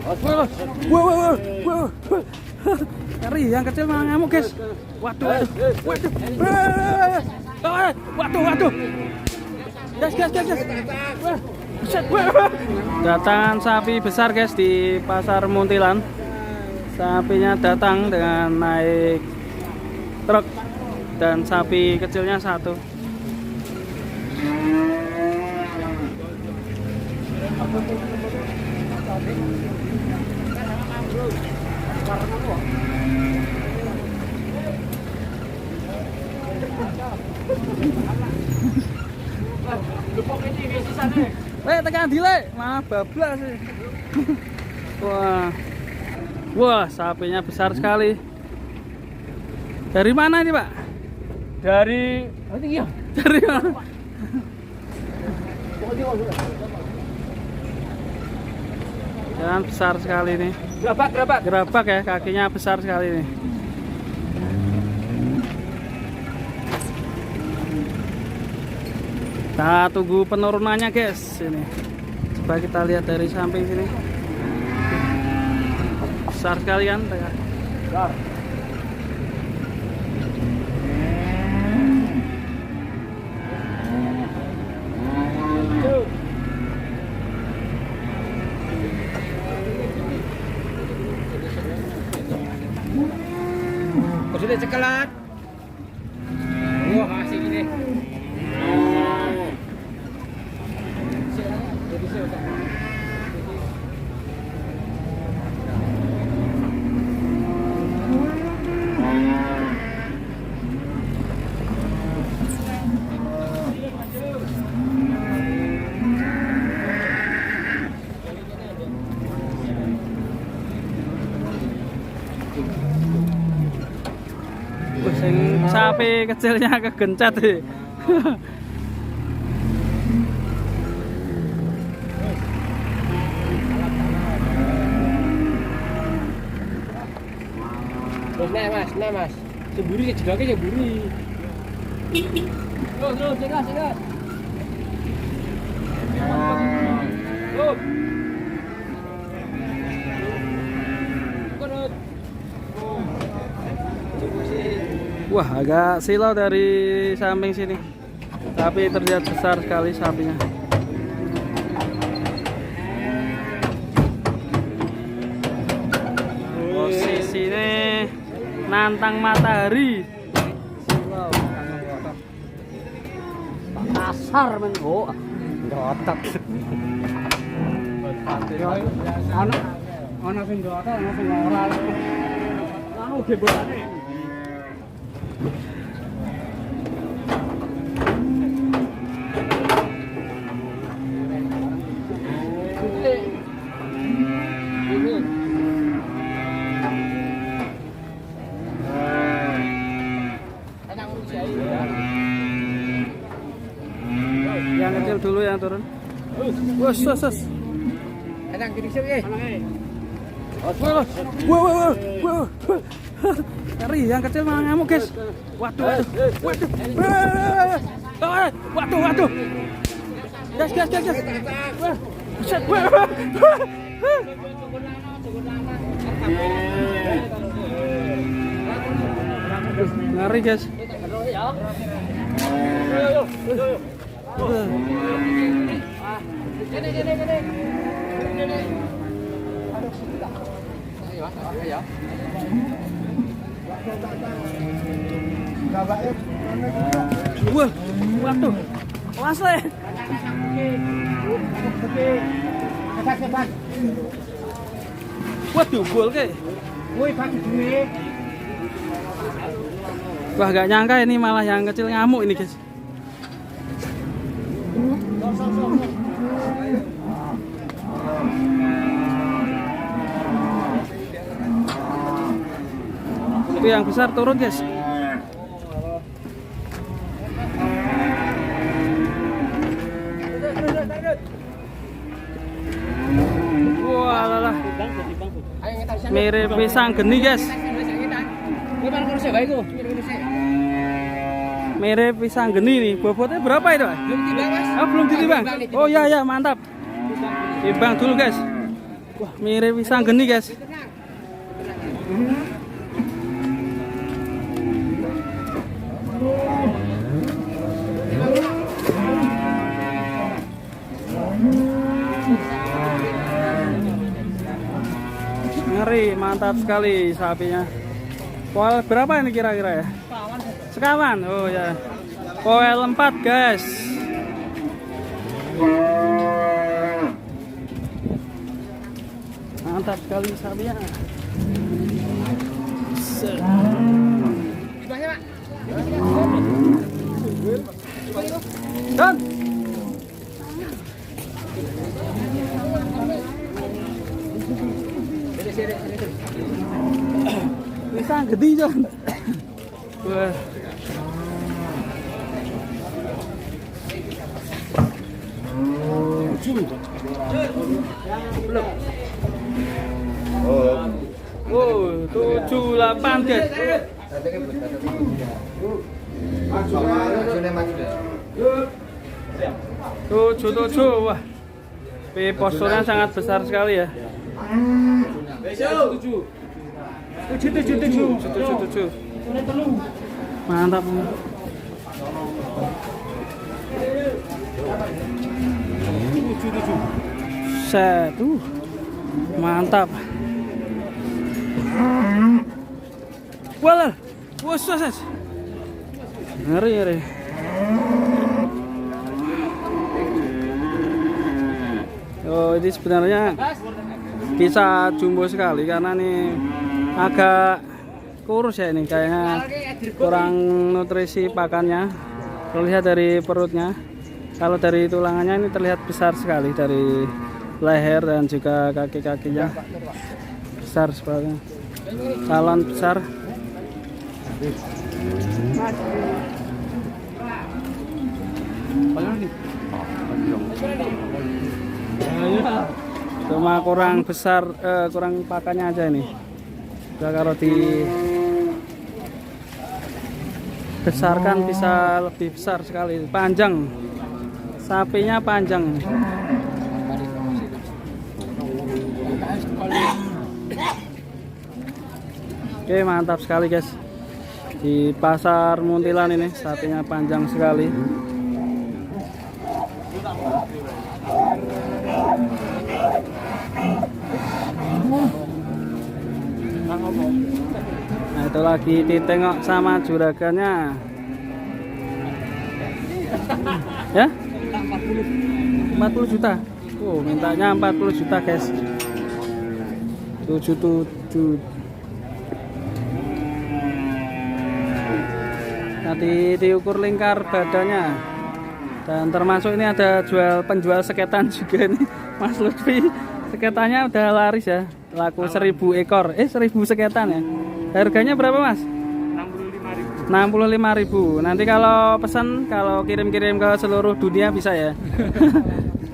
Wah, wah, wah. Ngeri, yang kecil malah ngamuk, guys. Waduh, waduh. Waduh, waduh. Guys. Wah, buset, wah. Datangan sapi besar, guys, di Pasar Muntilan. Sapinya datang dengan naik truk dan sapi kecilnya satu. Tekan dile, malah bablas sih. Wah, sapinya besar sekali. Dari mana ini, Pak? Dari mana? Jalan besar sekali nih. Gerabak ya, kakinya besar sekali nih. Kita tunggu penurunannya, guys. Ini coba kita lihat dari samping sini. Besar sekali kan? Besar. Sudah cekelat. Wah, kasih gini. Sapi kecilnya kegencet sih. Nah mas. Semburi jedake semburi. Terus, cegas. Wah, agak silau dari samping sini. Tapi terlihat besar sekali sapinya. Posisi ini nantang matahari. Kasar men, oh. Ndotak. Ana sing ndotak, ana sing ora. Anu gebolane. Yang kecil dulu yang turun. Wes. Enak dirisik ye. Wah. Ngeri, yang kecil malah ngamuk, guys. Waduh. Waduh. Gas. Wah, buset, wah. Ngeri, guys. Wah, waduh. Awas le. Waduh, bol ke. Woi, pagi duwe. Wah, gak nyangka ini malah yang kecil ngamuk ini, guys. Tapi yang besar turun, guys. Wah, lalah. Mirip pisang geni, guys. Mirip pisang geni nih. Bobotnya berapa itu, Mas? Belum tiba, Mas. Oh, belum ditimbang. Oh ya, mantap. Timbang dulu, guys. Wah, mirip pisang geni, guys. Ngeri, mantap sekali sapinya. Poel berapa ini kira-kira ya? Sekawan. Oh ya. Poel 4, guys. Mantap sekali sapinya. Dan pisang gede, Jon. Wah. Oh, 78, guys. 77, wah. Posturnya sangat besar sekali ya. 77. Mantap. Set, mantap. Walah, wos. Ngeri. Oh, ini sebenarnya bisa jumbo sekali karena nih agak kurus ya ini, kayaknya kurang nutrisi pakannya. Terlihat dari perutnya. Kalau dari tulangannya ini terlihat besar sekali, dari leher dan juga kaki-kakinya besar sekali. Salon besar. Cuma kurang besar, kurang pakannya aja ini. Kalau dibesarkan bisa lebih besar sekali, panjang. Sapinya panjang. Oke, mantap sekali, guys. Di pasar Muntilan ini sapinya panjang sekali. Nah, itu lagi ditengok sama juragannya. Ya? 40 juta. Oh, mintanya 40 juta, guys. 77. Nanti diukur lingkar badannya. Dan termasuk ini ada penjual seketan juga nih, Mas Lutfi. Seketannya udah laris ya. Laku 1000 ekor. 1000 seketan ya. Harganya berapa, Mas? 65.000. Nanti kalau pesan, kalau kirim-kirim ke seluruh dunia bisa ya.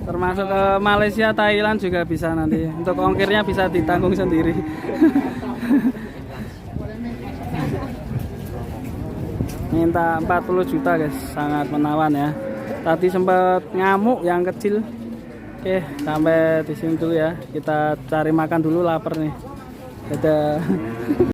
Termasuk ke Malaysia, Thailand juga bisa nanti. Untuk ongkirnya bisa ditanggung sendiri. Minta 40 juta, guys. Sangat menawan ya. Tadi sempat ngamuk yang kecil. Oke, sampai di sini dulu ya. Kita cari makan dulu, lapar nih. Dadah.